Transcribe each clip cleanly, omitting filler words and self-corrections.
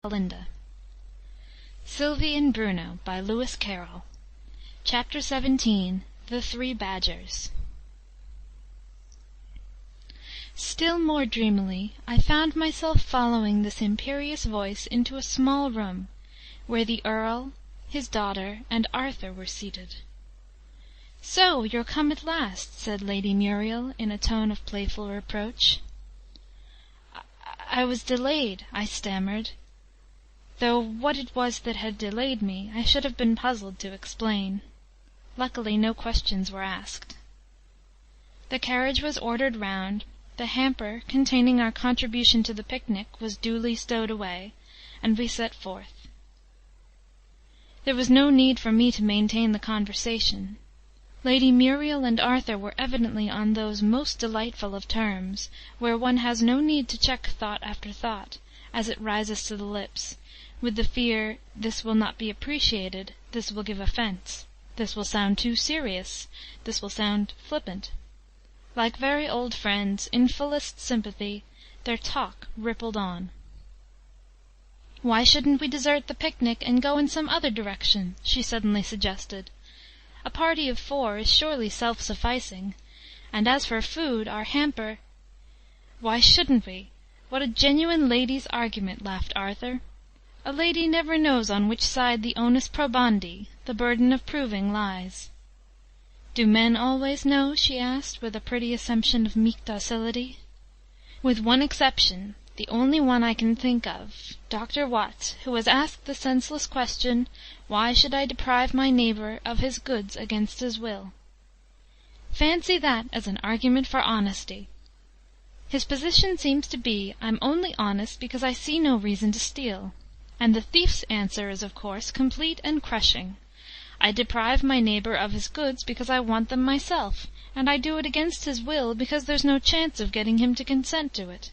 Belinda. Sylvie and Bruno, by Lewis Carroll. Chapter 17. The Three Badgers. Still more dreamily, I found myself following this imperious voice into a small room, where the Earl, his daughter, and Arthur were seated. "So you're come at last," said Lady Muriel, in a tone of playful reproach. I was delayed," I stammered, though what it was that had delayed me I should have been puzzled to explain. Luckily no questions were asked. The carriage was ordered round, the hamper containing our contribution to the picnic was duly stowed away, and we set forth. There was no need for me to maintain the conversation. Lady Muriel and Arthur were evidently on those most delightful of terms, where one has no need to check thought after thought, as it rises to the lips, with the fear, this will not be appreciated, this will give offence, this will sound too serious, this will sound flippant. Like very old friends, in fullest sympathy, their talk rippled on. "Why shouldn't we desert the picnic and go in some other direction?" she suddenly suggested. "A party of 4 is surely self-sufficing, and as for food, our hamper—" "Why shouldn't we? What a genuine lady's argument!" laughed Arthur. "A lady never knows on which side the onus probandi, the burden of proving, lies." "Do men always know?" she asked, with a pretty assumption of meek docility. "With one exception, the only one I can think of, Dr. Watts, who has asked the senseless question, 'Why should I deprive my neighbour of his goods against his will?' Fancy that as an argument for honesty! His position seems to be, I'm only honest because I see no reason to steal. And the thief's answer is, of course, complete and crushing. I deprive my neighbour of his goods because I want them myself, and I do it against his will because there's no chance of getting him to consent to it."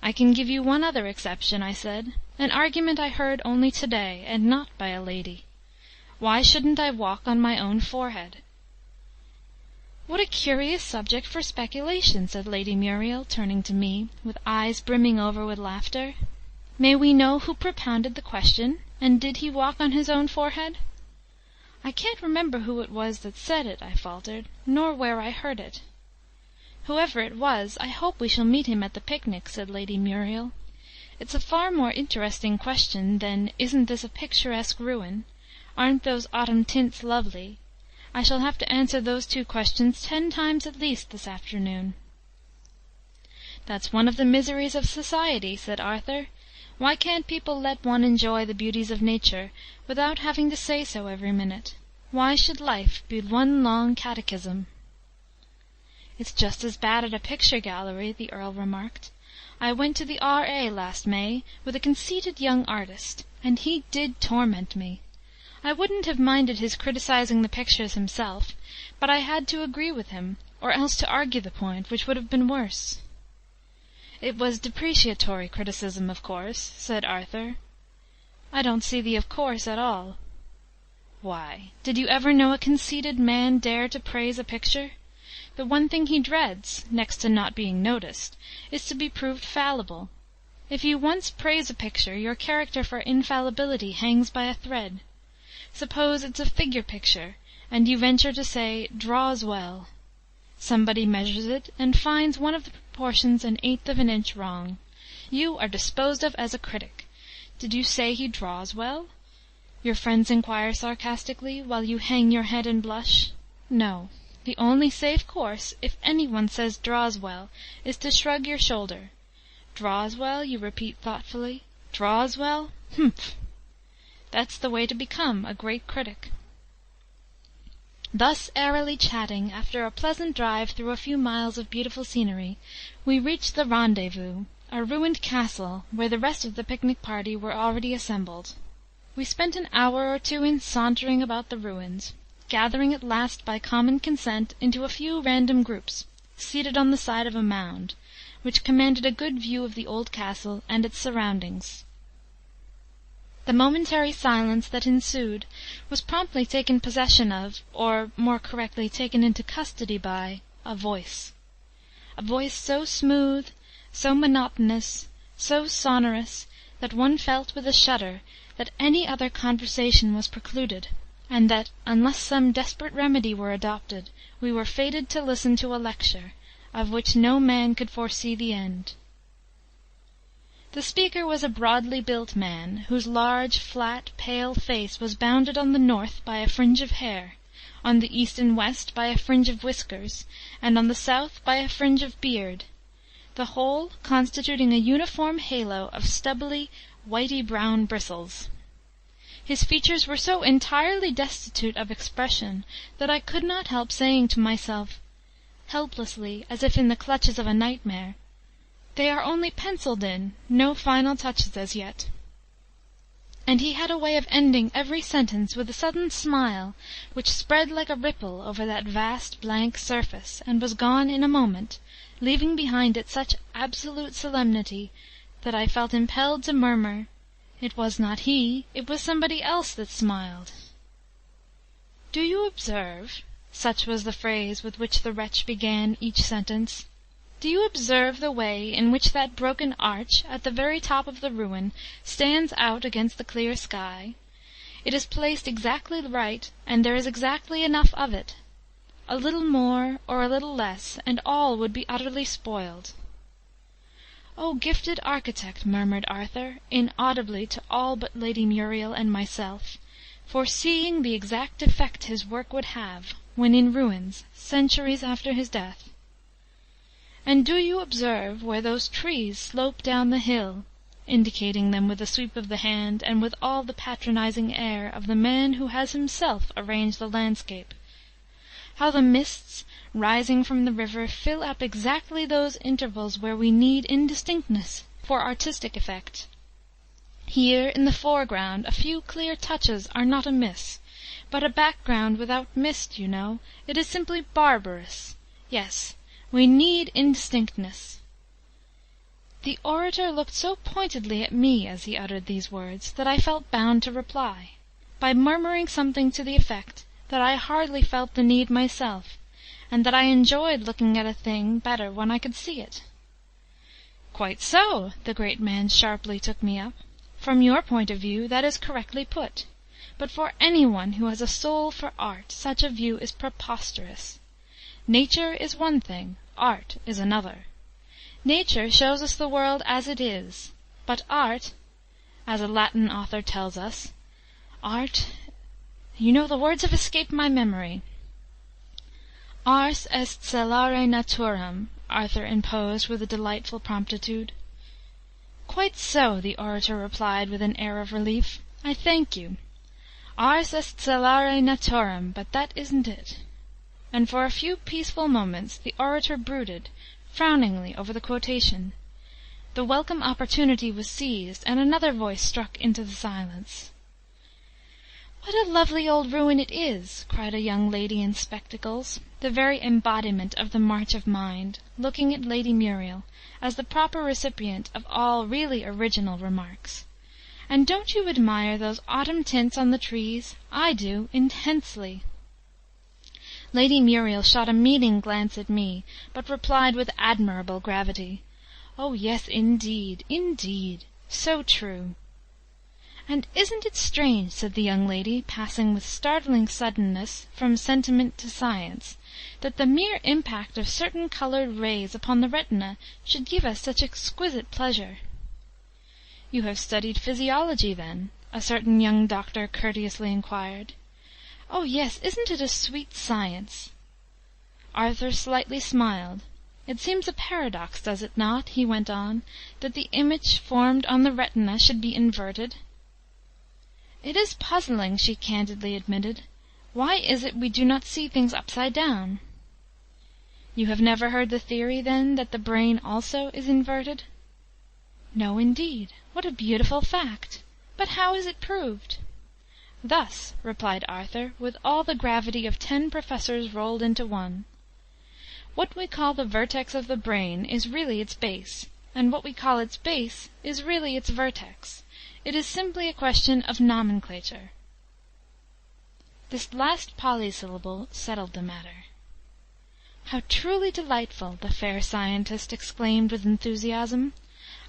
"I can give you one other exception," I said, "an argument I heard only to-day, and not by a lady. Why shouldn't I walk on my own forehead?" "What a curious subject for speculation!" said Lady Muriel, turning to me, with eyes brimming over with laughter. "May we know who propounded the question, and did he walk on his own forehead?" "I can't remember who it was that said it," I faltered, "nor where I heard it." "Whoever it was, I hope we shall meet him at the picnic," said Lady Muriel. "It's a far more interesting question than, 'Isn't this a picturesque ruin?' 'Aren't those autumn tints lovely?' I shall have to answer those 2 questions 10 times at least this afternoon." "That's one of the miseries of society," said Arthur. "Why can't people let one enjoy the beauties of nature, without having to say so every minute? Why should life be one long catechism?" "It's just as bad at a picture gallery," the Earl remarked. "I went to the R.A. last May, with a conceited young artist, and he did torment me. I wouldn't have minded his criticizing the pictures himself, but I had to agree with him, or else to argue the point, which would have been worse." "It was depreciatory criticism, of course," said Arthur. "I don't see the 'of course' at all." "Why, did you ever know a conceited man dare to praise a picture? The one thing he dreads, next to not being noticed, is to be proved fallible. If you once praise a picture, your character for infallibility hangs by a thread. Suppose it's a figure picture, and you venture to say, 'Draws well.' Somebody measures it, and finds one of the proportions 1/8 of an inch wrong. You are disposed of as a critic. 'Did you say he draws well?' your friends inquire sarcastically, while you hang your head and blush. No. The only safe course, if any one says 'draws well,' is to shrug your shoulder. 'Draws well?' you repeat thoughtfully. 'Draws well? Humph!' That's the way to become a great critic." Thus airily chatting, after a pleasant drive through a few miles of beautiful scenery, we reached the Rendezvous, a ruined castle, where the rest of the picnic party were already assembled. We spent an hour or 2 in sauntering about the ruins, gathering at last by common consent into a few random groups, seated on the side of a mound, which commanded a good view of the old castle and its surroundings. The momentary silence that ensued was promptly taken possession of, or, more correctly, taken into custody by, a voice. A voice so smooth, so monotonous, so sonorous, that one felt with a shudder that any other conversation was precluded, and that, unless some desperate remedy were adopted, we were fated to listen to a lecture, of which no man could foresee the end. The speaker was a broadly built man, whose large, flat, pale face was bounded on the north by a fringe of hair, on the east and west by a fringe of whiskers, and on the south by a fringe of beard, the whole constituting a uniform halo of stubbly, whity-brown bristles. His features were so entirely destitute of expression that I could not help saying to myself, helplessly, as if in the clutches of a nightmare, "They are only penciled in, no final touches as yet." And he had a way of ending every sentence with a sudden smile, which spread like a ripple over that vast blank surface, and was gone in a moment, leaving behind it such absolute solemnity that I felt impelled to murmur, "It was not he, it was somebody else that smiled." "Do you observe," such was the phrase with which the wretch began each sentence, "do you observe the way in which that broken arch, at the very top of the ruin, stands out against the clear sky? It is placed exactly right, and there is exactly enough of it. A little more, or a little less, and all would be utterly spoiled." "O gifted architect!" murmured Arthur, inaudibly to all but Lady Muriel and myself, foreseeing the exact effect his work would have, when in ruins, centuries after his death. "And do you observe where those trees slope down the hill," indicating them with a sweep of the hand, and with all the patronizing air of the man who has himself arranged the landscape, "how the mists, rising from the river, fill up exactly those intervals where we need indistinctness for artistic effect? Here, in the foreground, a few clear touches are not amiss, but a background without mist, you know, it is simply barbarous. Yes, we need indistinctness." The orator looked so pointedly at me as he uttered these words, that I felt bound to reply, by murmuring something to the effect that I hardly felt the need myself, and that I enjoyed looking at a thing better when I could see it. "Quite so," the great man sharply took me up. "From your point of view, that is correctly put. But for any one who has a soul for art, such a view is preposterous. Nature is one thing, art is another. Nature shows us the world as it is, but art, as a Latin author tells us, art, you know, the words have escaped my memory." "Ars est celare naturam," Arthur interposed with a delightful promptitude. "Quite so," the orator replied with an air of relief. "I thank you. Ars est celare naturam, but that isn't it." And for a few peaceful moments the orator brooded, frowningly, over the quotation. The welcome opportunity was seized, and another voice struck into the silence. "What a lovely old ruin it is!" cried a young lady in spectacles, the very embodiment of the March of Mind, looking at Lady Muriel, as the proper recipient of all really original remarks. "And don't you admire those autumn tints on the trees? I do, intensely." Lady Muriel shot a meaning glance at me, but replied with admirable gravity, "Oh yes, indeed, indeed! So true!" "And isn't it strange," said the young lady, passing with startling suddenness from sentiment to science, "that the mere impact of certain coloured rays upon the retina should give us such exquisite pleasure?" "You have studied physiology, then?" a certain young doctor courteously inquired. "Oh yes, isn't it a sweet science?" Arthur slightly smiled. "It seems a paradox, does it not," he went on, "that the image formed on the retina should be inverted?" "It is puzzling," she candidly admitted. "Why is it we do not see things upside down?" "You have never heard the theory, then, that the brain also is inverted?" "No, indeed. What a beautiful fact! But how is it proved?" "Thus," replied Arthur, with all the gravity of 10 professors rolled into one. "What we call the vertex of the brain is really its base, and what we call its base is really its vertex. It is simply a question of nomenclature." This last polysyllable settled the matter. "How truly delightful!" the fair scientist exclaimed with enthusiasm.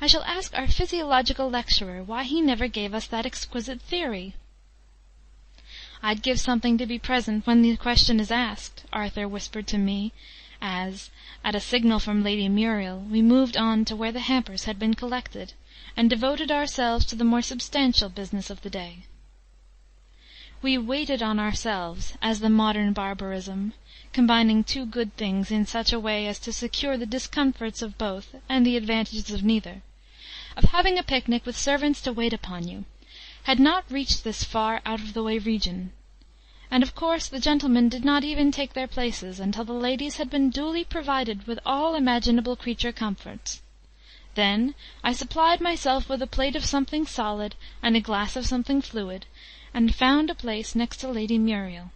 I shall ask our physiological lecturer why he never gave us that exquisite theory." "I'd give something to be present when the question is asked," Arthur whispered to me, as, at a signal from Lady Muriel, we moved on to where the hampers had been collected, and devoted ourselves to the more substantial business of the day. We waited on ourselves, as the modern barbarism, combining two good things in such a way as to secure the discomforts of both and the advantages of neither, of having a picnic with servants to wait upon you, had not reached this far out-of-the-way region, and of course the gentlemen did not even take their places until the ladies had been duly provided with all imaginable creature comforts. Then I supplied myself with a plate of something solid and a glass of something fluid, and found a place next to Lady Muriel.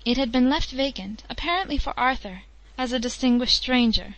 It had been left vacant, apparently for Arthur, as a distinguished stranger,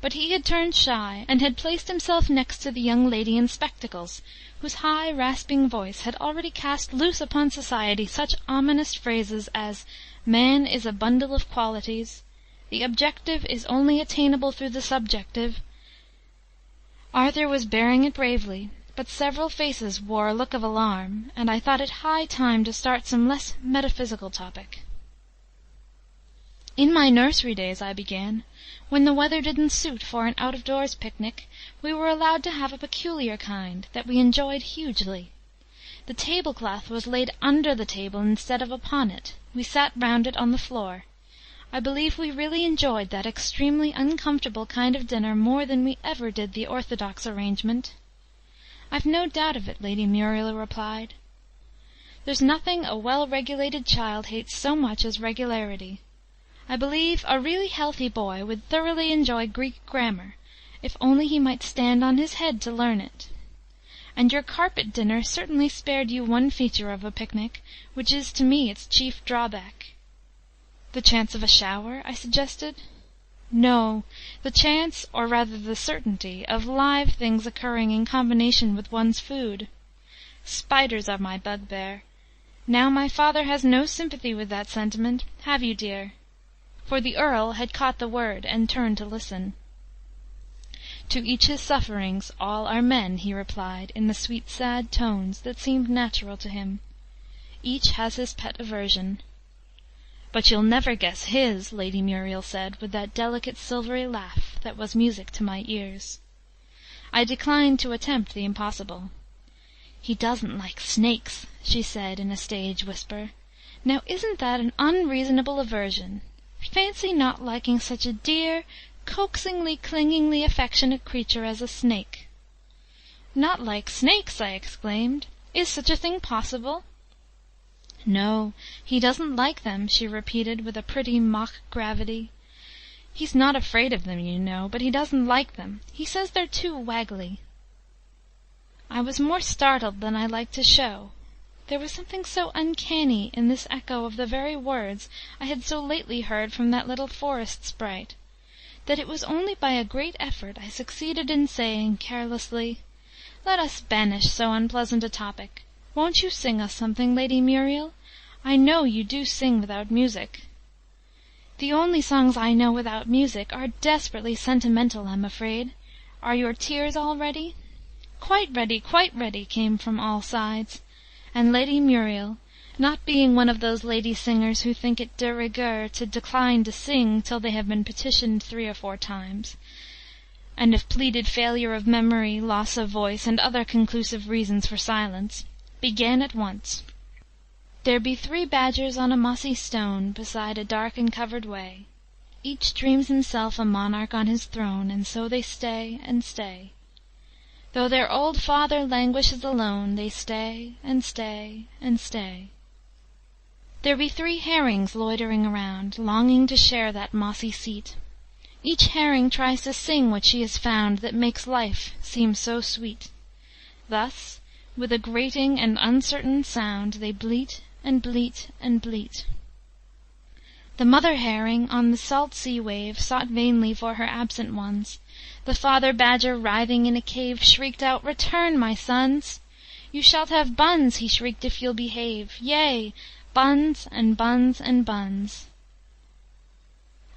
but he had turned shy, and had placed himself next to the young lady in spectacles, whose high rasping voice had already cast loose upon society such ominous phrases as "Man is a bundle of qualities," "The objective is only attainable through the subjective." Arthur was bearing it bravely, but several faces wore a look of alarm, and I thought it high time to start some less metaphysical topic. "In my nursery days," I began, "when the weather didn't suit for an out-of-doors picnic, we were allowed to have a peculiar kind, that we enjoyed hugely. The tablecloth was laid under the table instead of upon it. We sat round it on the floor. I believe we really enjoyed that extremely uncomfortable kind of dinner more than we ever did the orthodox arrangement." "I've no doubt of it," Lady Muriel replied. "There's nothing a well-regulated child hates so much as regularity. I believe a really healthy boy would thoroughly enjoy Greek grammar, if only he might stand on his head to learn it. And your carpet dinner certainly spared you one feature of a picnic, which is to me its chief drawback." "The chance of a shower?" I suggested. "No, the chance, or rather the certainty, of live things occurring in combination with one's food. Spiders are my bugbear. Now my father has no sympathy with that sentiment, have you, dear?" For the Earl had caught the word, and turned to listen. "To each his sufferings, all are men," he replied, in the sweet sad tones that seemed natural to him. "Each has his pet aversion." "But you'll never guess his," Lady Muriel said, with that delicate silvery laugh that was music to my ears. I declined to attempt the impossible. "He doesn't like snakes," she said, in a stage whisper. "Now isn't that an unreasonable aversion? Fancy not liking such a dear, coaxingly, clingingly affectionate creature as a snake." "Not like snakes!" I exclaimed. "Is such a thing possible?" "No, he doesn't like them," she repeated, with a pretty mock gravity. "He's not afraid of them, you know, but he doesn't like them. He says they're too waggly." I was more startled than I liked to show. There was something so uncanny in this echo of the very words I had so lately heard from that little forest sprite, that it was only by a great effort I succeeded in saying, carelessly, "Let us banish so unpleasant a topic. Won't you sing us something, Lady Muriel? I know you do sing without music." "The only songs I know without music are desperately sentimental, I'm afraid. Are your tears all ready?" "Quite ready, quite ready," came from all sides. And Lady Muriel, not being one of those lady singers who think it de rigueur to decline to sing till they have been petitioned 3 or 4 times, and have pleaded failure of memory, loss of voice, and other conclusive reasons for silence, began at once. "There be 3 badgers on a mossy stone, beside a dark and covered way. Each dreams himself a monarch on his throne, and so they stay and stay. Though their old father languishes alone, they stay and stay and stay. There be 3 herrings loitering around, longing to share that mossy seat. Each herring tries to sing what she has found that makes life seem so sweet. Thus, with a grating and uncertain sound, they bleat and bleat and bleat. The mother herring on the salt sea wave sought vainly for her absent ones. The father badger, writhing in a cave, shrieked out, 'Return, my sons!' 'You shalt have buns,' he shrieked, 'if you'll behave. Yea, buns and buns and buns.'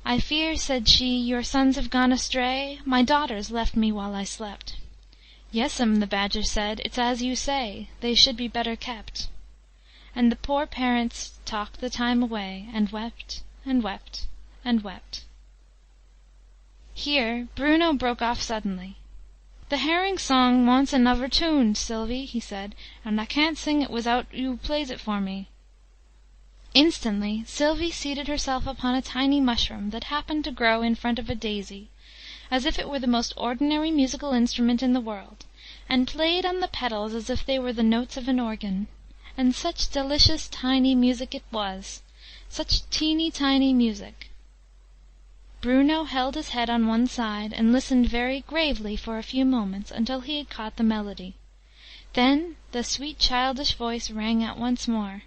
"I fear," said she, "your sons have gone astray, My daughters left me while I slept." "Yes'm," the Badger said, "it's as you say, They should be better kept." And the poor parents talked the time away, And wept, and wept, and wept. Here Bruno broke off suddenly. "The herring song wants another tune, Sylvie," he said, "and I can't sing it wizout you plays it for me." Instantly Sylvie seated herself upon a tiny mushroom that happened to grow in front of a daisy, as if it were the most ordinary musical instrument in the world, and played on the petals as if they were the notes of an organ. And such delicious tiny music it was! Such teeny tiny music! Bruno held his head on one side, and listened very gravely for a few moments, until he had caught the melody. Then the sweet childish voice rang out once more: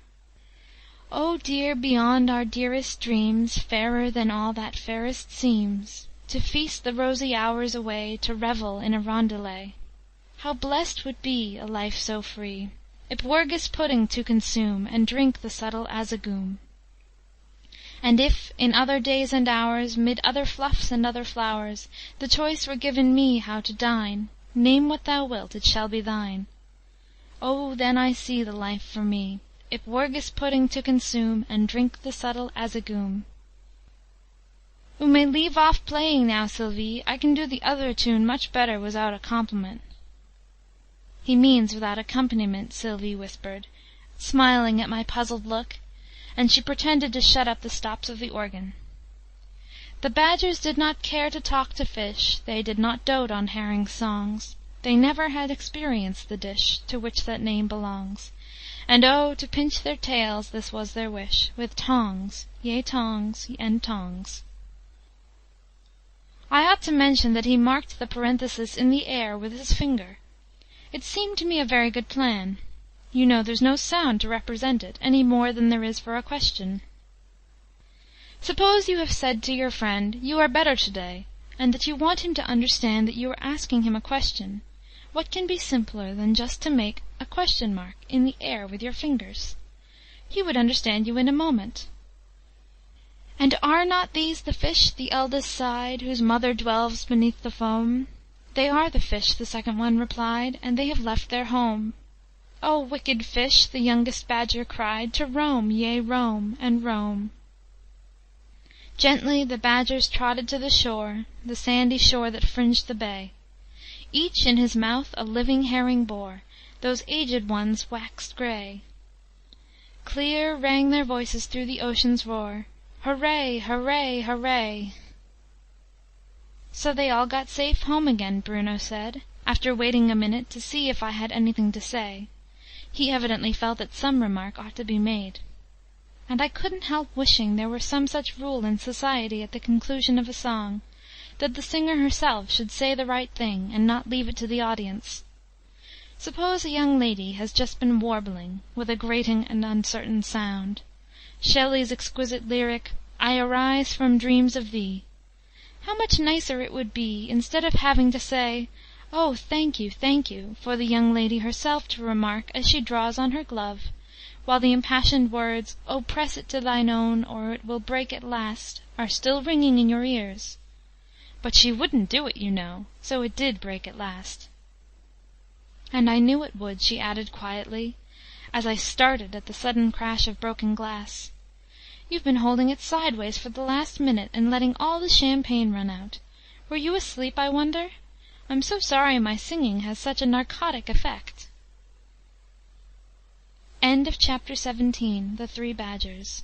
"Oh dear, beyond our dearest dreams, Fairer than all that fairest seems, To feast the rosy hours away, To revel in a roundelay. How blest would be a life so free, Ipwergis pudding to consume, And drink the subtle azagoum. And if, in other days and hours, 'Mid other fluffs and other flowers, The choice were given me how to dine, Name what thou wilt, it shall be thine. Oh, then I see the life for me, Ipwergis pudding to consume, And drink the subtle azagoum." "Oo may leave off playing now, Sylvie. I can do the other tune much better wizout a compliment." "He means without accompaniment," Sylvie whispered, smiling at my puzzled look, and she pretended to shut up the stops of the organ. The Badgers did not care to talk to fish, They did not dote on herring songs, They never had experienced the dish To which that name belongs. And oh, to pinch their tails, this was their wish, With tongs, yea tongs, and tongs. I ought to mention that he marked the parenthesis in the air with his finger. It seemed to me a very good plan. You know there's no sound to represent it, any more than there is for a question. Suppose you have said to your friend, "You are better to-day," and that you want him to understand that you are asking him a question. What can be simpler than just to make a question mark in the air with your fingers? He would understand you in a moment. "And are not these the fish?" the eldest sighed, "Whose mother dwells beneath the foam?" "They are the fish," the second one replied, "And they have left their home." "O wicked fish!" the youngest Badger cried, "To roam, yea roam, and roam." Gently the Badgers trotted to the shore, The sandy shore that fringed the bay. Each in his mouth a living herring bore, Those aged ones waxed grey. Clear rang their voices through the ocean's roar, "Hooray, hooray, hooray!" "So they all got safe home again," Bruno said, after waiting a minute to see if I had anything to say. He evidently felt that some remark ought to be made. And I couldn't help wishing there were some such rule in society at the conclusion of a song, that the singer herself should say the right thing, and not leave it to the audience. Suppose a young lady has just been warbling, with a grating and uncertain sound, Shelley's exquisite lyric, "I arise from dreams of thee." How much nicer it would be, instead of having to say, "Oh, thank you," for the young lady herself to remark, as she draws on her glove, while the impassioned words, "Oh, press it to thine own, or it will break at last," are still ringing in your ears. But she wouldn't do it, you know, so it did break at last. "And I knew it would," she added quietly, as I started at the sudden crash of broken glass. "You've been holding it sideways for the last minute, and letting all the champagne run out. Were you asleep, I wonder? I'm so sorry my singing has such a narcotic effect." Chapter 17. The Three Badgers.